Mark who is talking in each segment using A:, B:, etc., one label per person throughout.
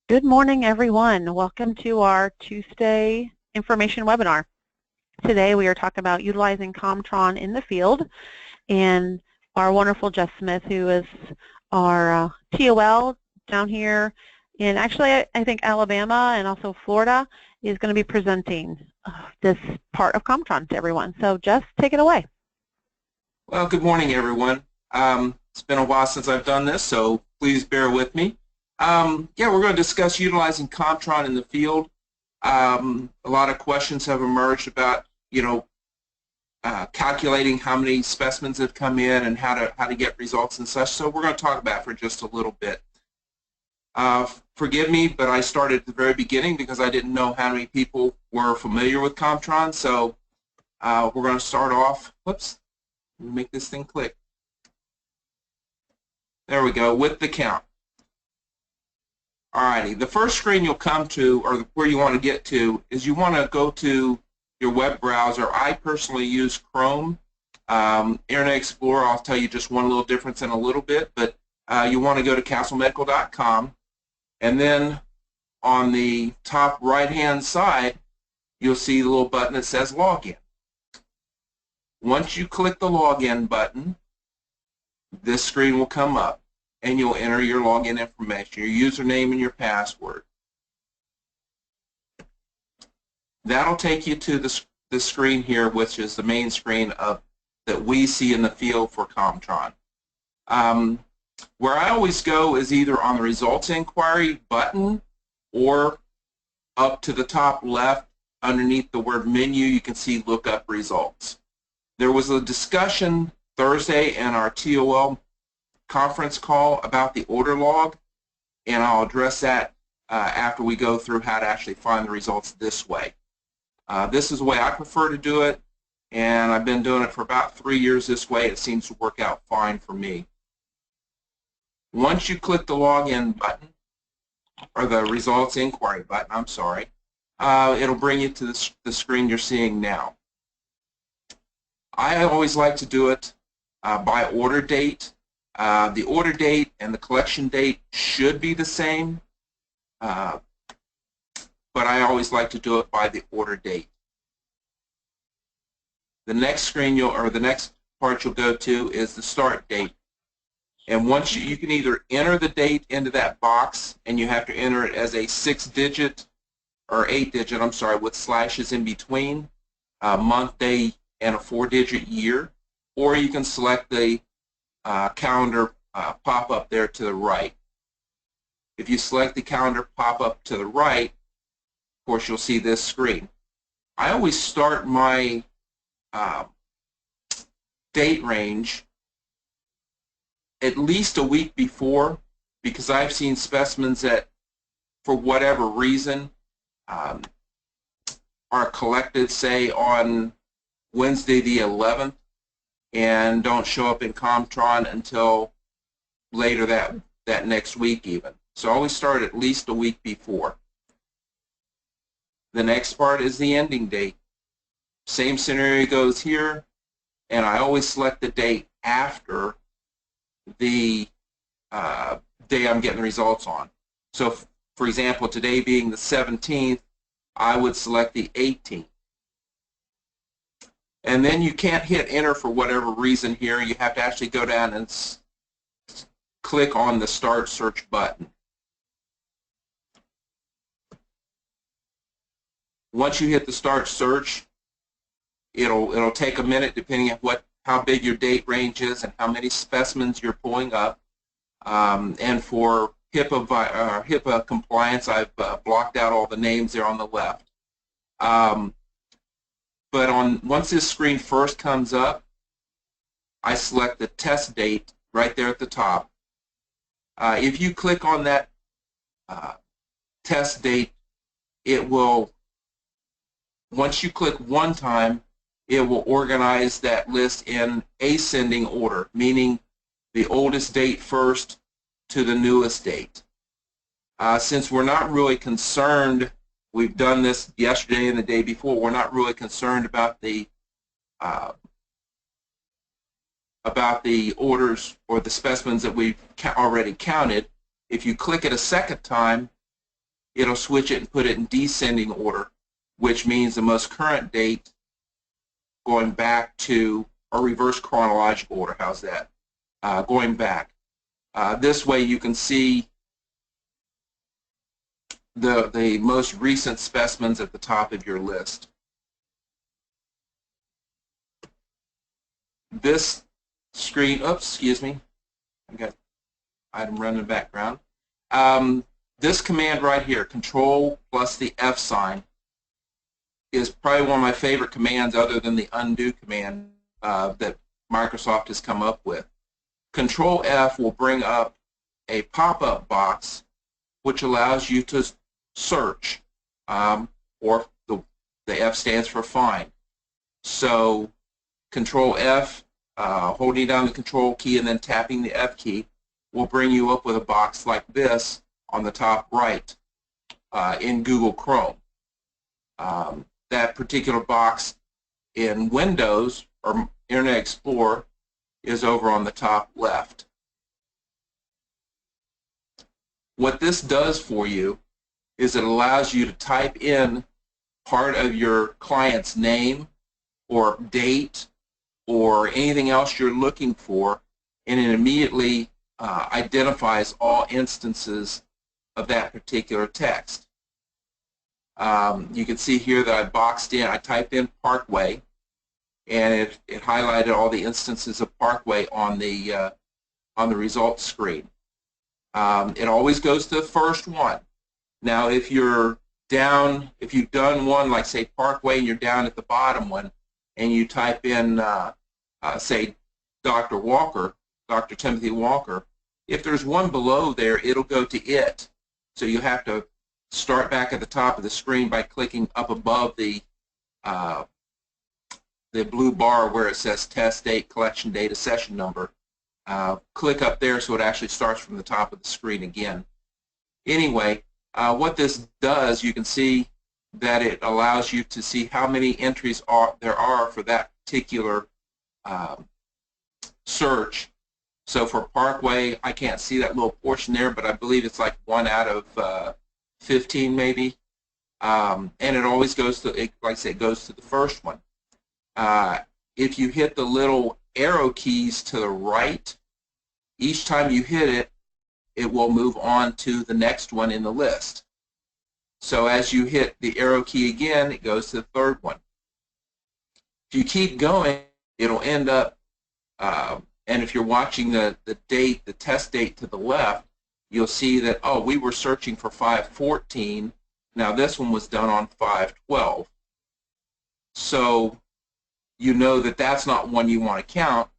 A: Good morning, everyone. Welcome to our Tuesday information webinar. Today we are talking about utilizing Comtron in the field, and our wonderful Jeff Smith, who is our TOL down here in I think Alabama and also Florida, is going to be presenting this part of Comtron to everyone. So Jeff, take it away.
B: Well, good morning, everyone. It's been a while since I've done this, so please bear with me. Yeah, we're going to discuss utilizing Comtron in the field. A lot of questions have emerged about, calculating how many specimens have come in and how to get results and such. So we're going to talk about it for just a little bit. Forgive me, but I started at the very beginning because I didn't know how many people were familiar with Comtron. So we're going to start off. Whoops. Let me make this thing click. There we go, with the count. Alrighty, the first screen you'll come to, or where you want to get to, is you want to go to your web browser. I personally use Chrome. Internet Explorer, I'll tell you just one little difference in a little bit, but you want to go to castlemedical.com, and then on the top right-hand side, you'll see the little button that says Login. Once you click the Login button, this screen will come up, and you'll enter your login information, your username and your password. That'll take you to the screen here, which is the main screen that we see in the field for Comtron. Where I always go is either on the results inquiry button or up to the top left underneath the word menu, you can see look up results. There was a discussion Thursday in our TOL conference call about the order log, and I'll address that after we go through how to actually find the results this way. This is the way I prefer to do it, and I've been doing it for about 3 years this way. It seems to work out fine for me. Once you click the login button, or the results inquiry button, I'm sorry, it'll bring you to the screen you're seeing now. I always like to do it by order date. The order date and the collection date should be the same, but I always like to do it by the order date. The next screen the next part you'll go to is the start date. And once you can either enter the date into that box, and you have to enter it as a 6-digit or 8-digit, I'm sorry, with slashes in between, month, day, and a 4-digit year, or you can select the calendar pop-up there to the right. If you select the calendar pop-up to the right, of course you'll see this screen. I always start my date range at least a week before, because I've seen specimens that, for whatever reason, are collected, say, on Wednesday the 11th, and don't show up in Comtron until later that next week even. So I always start at least a week before. The next part is the ending date. Same scenario goes here, and I always select the date after the day I'm getting the results on. So for example, today being the 17th, I would select the 18th. And then you can't hit enter for whatever reason here. You have to actually go down and click on the start search button. Once you hit the start search, it'll take a minute depending on how big your date range is and how many specimens you're pulling up. And for HIPAA compliance, I've blocked out all the names there on the left. But once this screen first comes up, I select the test date right there at the top. If you click on that test date, it will, once you click one time, it will organize that list in ascending order, meaning the oldest date first to the newest date. Since we're not really concerned, we've done this yesterday and the day before, we're not really concerned about the orders or the specimens that we've already counted. If you click it a second time, it'll switch it and put it in descending order, which means the most current date going back to, or reverse chronological order, how's that? Going back. This way you can see the most recent specimens at the top of your list. This screen, oops, excuse me, I got item running in the background. This command right here, Control plus the F sign, is probably one of my favorite commands other than the undo command that Microsoft has come up with. Control F will bring up a pop-up box which allows you to search, or the F stands for find. So Control F, holding down the Control key and then tapping the F key will bring you up with a box like this on the top right in Google Chrome. That particular box in Windows or Internet Explorer is over on the top left. What this does for you is it allows you to type in part of your client's name or date or anything else you're looking for, and it immediately identifies all instances of that particular text. You can see here that I typed in Parkway, and it highlighted all the instances of Parkway on the results screen. It always goes to the first one. Now, if you've done one like say Parkway and you're down at the bottom one, and you type in say Dr. Walker, Dr. Timothy Walker, if there's one below there, it'll go to it. So you have to start back at the top of the screen by clicking up above the blue bar where it says test date, collection data, session number. Click up there so it actually starts from the top of the screen again. Anyway, what this does, you can see that it allows you to see how many entries there are for that particular search. So for Parkway, I can't see that little portion there, but I believe it's like 1 out of 15 maybe. And it always goes to, like I say, it goes to the first one. If you hit the little arrow keys to the right, each time you hit it, it will move on to the next one in the list. So as you hit the arrow key again, it goes to the third one. If you keep going, it'll end up, and if you're watching the date, the test date to the left, you'll see that, oh, we were searching for 5/14. Now this one was done on 5/12. So you know that that's not one you want to count.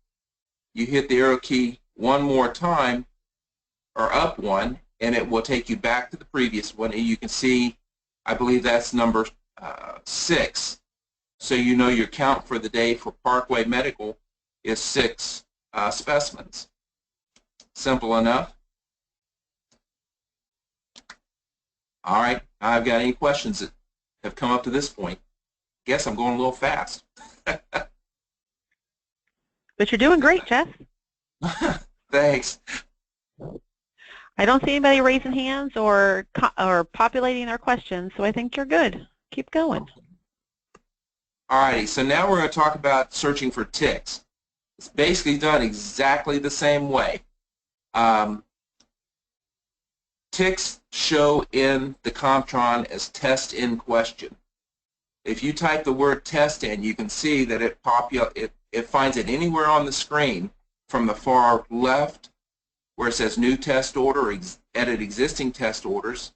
B: You hit the arrow key one more time, or up one, and it will take you back to the previous one, and you can see, I believe that's number 6. So you know your count for the day for Parkway Medical is 6 specimens. Simple enough. All right, I've got any questions that have come up to this point. Guess I'm going a little fast.
A: But you're doing great, Jeff.
B: Thanks.
A: I don't see anybody raising hands or populating their questions, so I think you're good. Keep going.
B: All righty, so now we're going to talk about searching for ticks. It's basically done exactly the same way. Ticks show in the Comtron as test in question. If you type the word test in, you can see that it finds it anywhere on the screen from the far left where it says new test order or edit existing test orders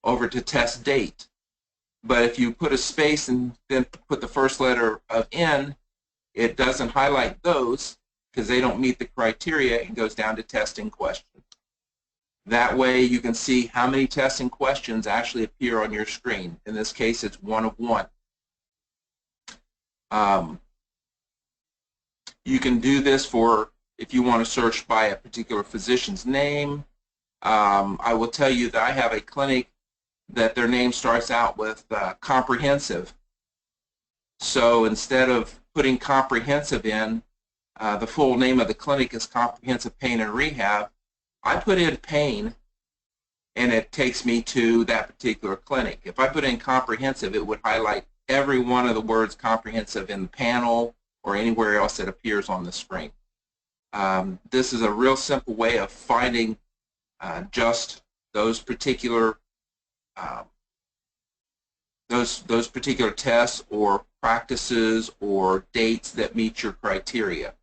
B: over to test date. But if you put a space and then put the first letter of N, it doesn't highlight those because they don't meet the criteria and goes down to test in question. That way you can see how many testing questions actually appear on your screen. In this case, it's 1 of 1. You can do this for if you want to search by a particular physician's name. I will tell you that I have a clinic that their name starts out with comprehensive. So instead of putting comprehensive in, the full name of the clinic is Comprehensive Pain and Rehab, I put in pain, and it takes me to that particular clinic. If I put in comprehensive, it would highlight every one of the words comprehensive in the panel or anywhere else that appears on the screen. This is a real simple way of finding just those particular those particular tests or practices or dates that meet your criteria.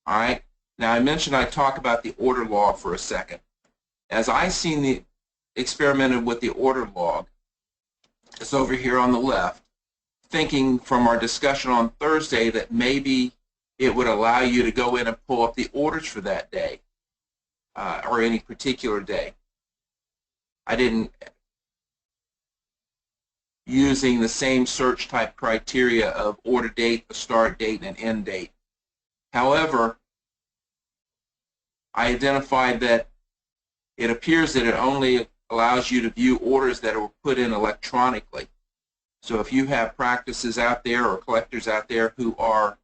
B: All right. Now I mentioned I'd talk about the order log for a second. As I experimented with the order log, it's over here on the left, thinking from our discussion on Thursday that maybe it would allow you to go in and pull up the orders for that day or any particular day. I didn't, using the same search type criteria of order date, a start date, and an end date. However, I identified that it appears that it only allows you to view orders that are put in electronically. So if you have practices out there or collectors out there who are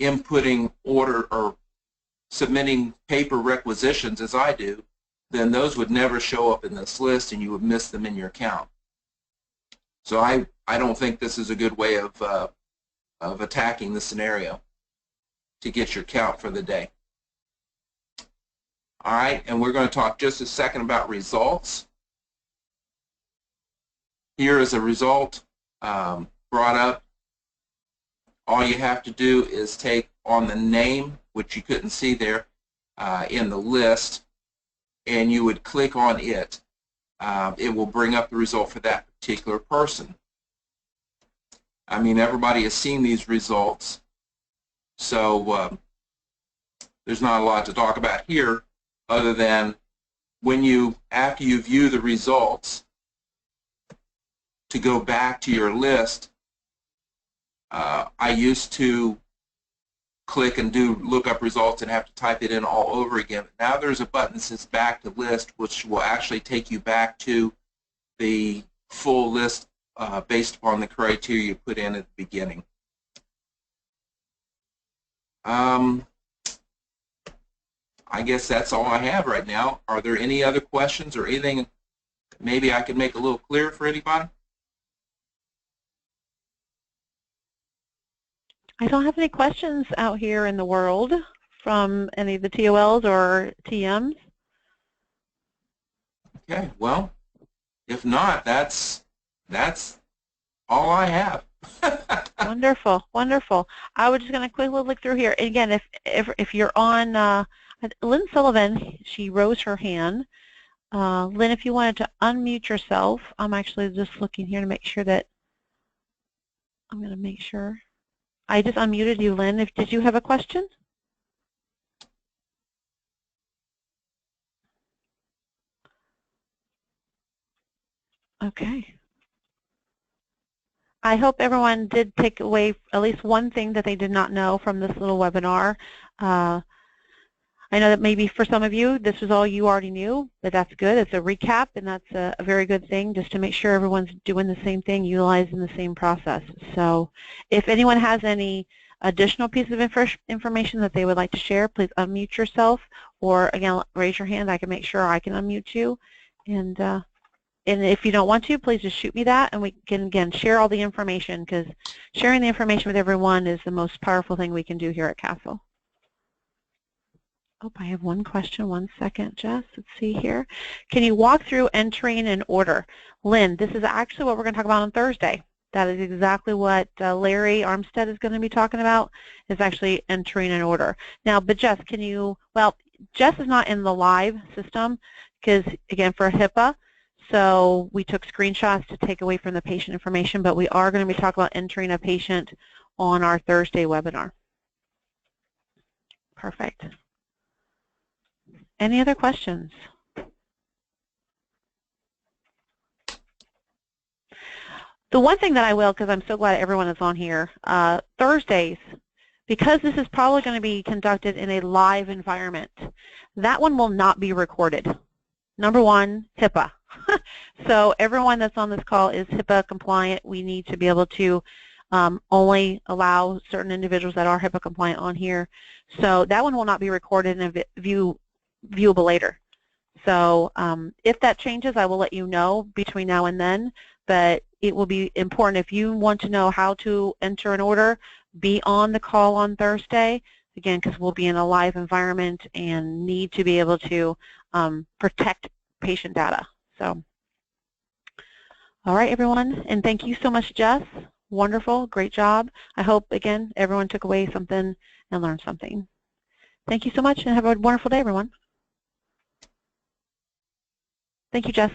B: inputting order or submitting paper requisitions, as I do, then those would never show up in this list and you would miss them in your count. So I don't think this is a good way of attacking the scenario to get your count for the day. All right, and we're going to talk just a second about results. Here is a result brought up. All you have to do is take on the name, which you couldn't see there in the list, and you would click on it. It will bring up the result for that particular person. I mean, everybody has seen these results, so there's not a lot to talk about here other than after you view the results, to go back to your list. I used to click and look up results and have to type it in all over again. Now there's a button that says back to list, which will actually take you back to the full list based upon the criteria you put in at the beginning. I guess that's all I have right now. Are there any other questions or anything maybe I can make a little clearer for anybody?
A: I don't have any questions out here in the world from any of the TOLs or TMs.
B: Okay, well, if not, that's all I have.
A: Wonderful, wonderful. I was just going to quickly look through here. Again, if you're on Lynn Sullivan, she rose her hand. Lynn, if you wanted to unmute yourself, I'm actually just looking here to make sure that I'm going to make sure. I just unmuted you, Lynn. Did you have a question? Okay. I hope everyone did take away at least one thing that they did not know from this little webinar. I know that maybe for some of you, this was all you already knew, but that's good. It's a recap, and that's a very good thing, just to make sure everyone's doing the same thing, utilizing the same process. So if anyone has any additional piece of information that they would like to share, please unmute yourself, or again, raise your hand. I can make sure I can unmute you. And if you don't want to, please just shoot me that, and we can, again, share all the information, because sharing the information with everyone is the most powerful thing we can do here at Castle. Oh, I have one question. One second, Jess. Let's see here. Can you walk through entering an order? Lynn, this is actually what we're going to talk about on Thursday. That is exactly what Larry Armstead is going to be talking about, is actually entering an order. Now, but Jess, can you, well, Jess is not in the live system because, again, for HIPAA, so we took screenshots to take away from the patient information, but we are going to be talking about entering a patient on our Thursday webinar. Perfect. Any other questions? The one thing that I will, because I'm so glad everyone is on here, Thursdays, because this is probably going to be conducted in a live environment, that one will not be recorded. Number one, HIPAA. So everyone that's on this call is HIPAA compliant. We need to be able to only allow certain individuals that are HIPAA compliant on here. So that one will not be recorded, and if you viewable later. So if that changes, I will let you know between now and then, but it will be important if you want to know how to enter an order, be on the call on Thursday, again, because we'll be in a live environment and need to be able to protect patient data. So, all right, everyone, and thank you so much, Jess. Wonderful, great job. I hope, again, everyone took away something and learned something. Thank you so much, and have a wonderful day, everyone. Thank you, Jess.